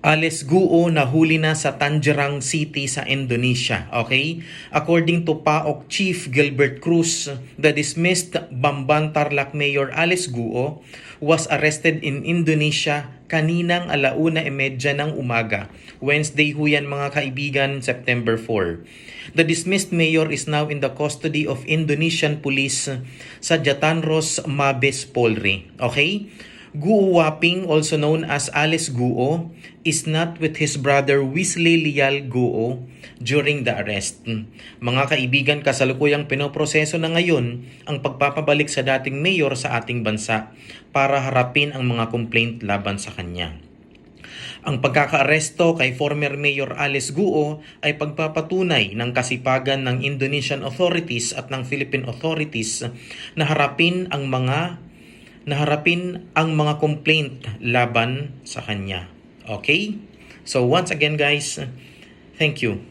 Alice Guo nahuli na sa Tangerang City sa Indonesia. Okay? According to PAOK Chief Gilbert Cruz, the dismissed Bamban Tarlac Mayor Alice Guo was arrested in Indonesia kaninang 1:30 ng umaga. Wednesday ho yan mga kaibigan, September 4. The dismissed mayor is now in the custody of Indonesian police sa Jatanros Mabes Polri. Okay? Guo Waping, also known as Alice Guo, is not with his brother Wesley Lial Guo during the arrest. Mga kaibigan, kasalukuyang pinoproseso na ngayon ang pagpapabalik sa dating mayor sa ating bansa para harapin ang mga complaint laban sa kanya. Ang pagkakaaresto kay former Mayor Alice Guo ay pagpapatunay ng kasipagan ng Indonesian authorities at ng Philippine authorities na harapin ang mga complaint laban sa kanya. Okay? So once again guys, thank you.